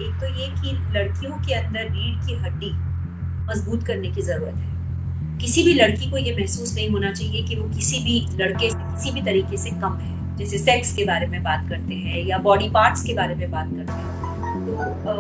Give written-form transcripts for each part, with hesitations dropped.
एक तो ये कि लड़कियों के अंदर रीढ़ की हड्डी मजबूत करने की ज़रूरत है। किसी भी लड़की को ये महसूस नहीं होना चाहिए कि वो किसी भी लड़के से किसी भी तरीके से कम है। जैसे सेक्स के बारे में बात करते हैं या बॉडी पार्ट्स के बारे में बात करते हैं। तो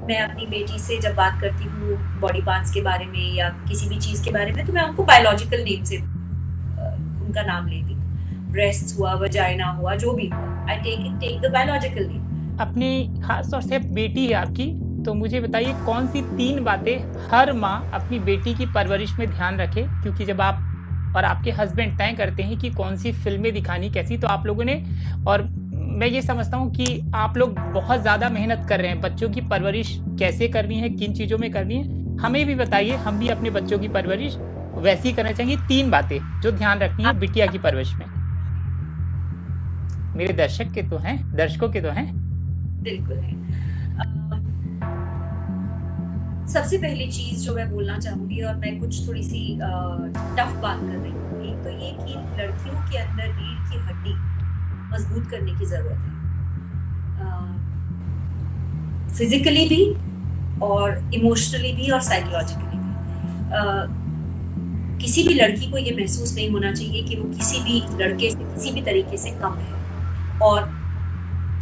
मैं अपनी बेटी से जब बात करती हूँ बॉडी पार्ट्स के बारे में या किसी भी चीज़ के बारे में, तो मैं उनको बायोलॉजिकल नेम से उनका नाम लेती हूँ। ब्रेस्ट्स हुआ, वजाइना हुआ, जो भी हुआ, I take the biological name. अपनी खास तौर से बेटी है आपकी, तो मुझे बताइए कौन सी 3 बातें हर माँ अपनी बेटी की परवरिश में ध्यान रखे, क्योंकि जब आप और आपके हस्बैंड तय करते हैं कि कौन सी फिल्में दिखानी कैसी, तो आप लोगों ने, और मैं ये समझता हूँ कि आप लोग बहुत ज़्यादा मेहनत कर रहे हैं बच्चों की परवरिश कैसे करनी है, किन चीज़ों में करनी है। हमें भी बताइए, हम भी अपने बच्चों की परवरिश वैसी करना चाहेंगे। 3 बातें जो ध्यान रखनी है बिटिया की परवरिश में। मेरे दर्शकों के तो हैं। बिल्कुल है। सबसे पहली चीज जो मैं बोलना चाहूंगी, और मैं कुछ थोड़ी सी टफ बात कर रही हूँ, एक तो ये कि लड़कियों के अंदर रीढ़ की हड्डी मजबूत करने की जरूरत है, फिजिकली भी और इमोशनली भी और साइकोलॉजिकली भी। किसी भी लड़की को ये महसूस नहीं होना चाहिए कि वो किसी भी लड़के से किसी भी तरीके से कम है, और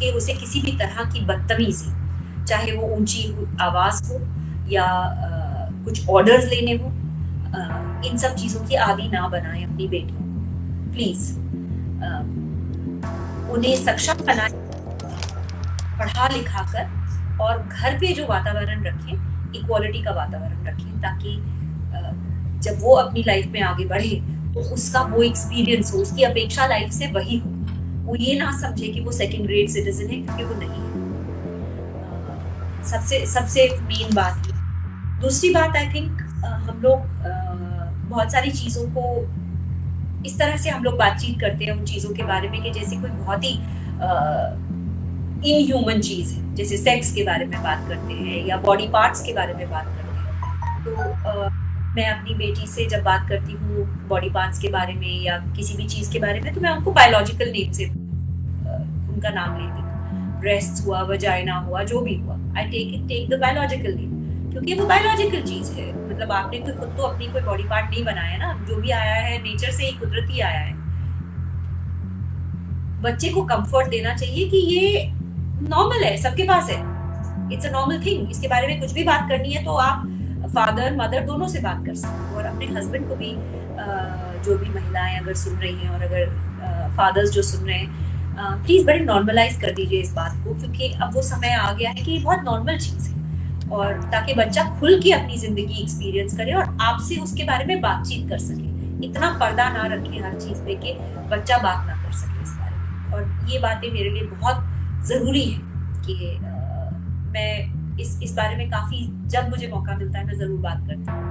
कि उसे किसी भी तरह की बदतमीजी, चाहे वो ऊंची आवाज हो या कुछ ऑर्डर्स लेने हो, इन सब चीजों की आदी ना बनाएं अपनी बेटियों को। प्लीज उन्हें सक्षम बनाएं, पढ़ा लिखा कर, और घर पे जो वातावरण रखें, इक्वालिटी का वातावरण रखें, ताकि जब वो अपनी लाइफ में आगे बढ़े तो उसका वो एक्सपीरियंस हो, उसकी अपेक्षा लाइफ से वही हो। वो ये ना समझे कि वो सेकंड ग्रेड सिटीजन है, क्योंकि वो नहीं है। सबसे सबसे मेन बात ये। दूसरी बात, आई थिंक हम लोग बहुत सारी चीज़ों को इस तरह से हम लोग बातचीत करते हैं उन चीज़ों के बारे में कि जैसे कोई बहुत ही इनह्यूमन चीज़ है। जैसे सेक्स के बारे में बात करते हैं या बॉडी पार्ट्स के बारे में बात करते हैं। तो मैं अपनी बेटी से जब बात करती हूँ बॉडी पार्ट्स के बारे में या किसी भी चीज़ के बारे में, तो मैं उनको बायोलॉजिकल नेम से उनका नाम लेती हूँ। ब्रेस्ट हुआ, वजाइना हुआ, जो भी हुआ, I take the biological name, क्योंकि वो बायोलॉजिकल चीज है। मतलब आपने कोई खुद तो अपनी कोई बॉडी पार्ट नहीं बनाया ना, जो भी आया है नेचर से ही, कुदरती आया है। बच्चे को कंफर्ट देना चाहिए कि ये नॉर्मल है, सबके पास है, इट्स अ नॉर्मल थिंग। इसके बारे में कुछ भी बात करनी है तो आप फादर मदर दोनों से बात कर सकते हो, और अपने हस्बैंड को भी, जो भी महिलाएं अगर सुन रही हैं और अगर फादर्स जो सुन रहे हैं, प्लीज बड़े नॉर्मलाइज कर दीजिए इस बात को, क्योंकि अब वो समय आ गया है कि ये बहुत नॉर्मल चीज है, और ताकि बच्चा खुल के अपनी जिंदगी एक्सपीरियंस करे और आपसे उसके बारे में बातचीत कर सके। इतना पर्दा ना रखे हर चीज पे कि बच्चा बात ना कर सके इस बारे में। और ये बातें मेरे लिए बहुत जरूरी है कि मैं इस बारे में काफी, जब मुझे मौका मिलता है मैं जरूर बात करती हूँ।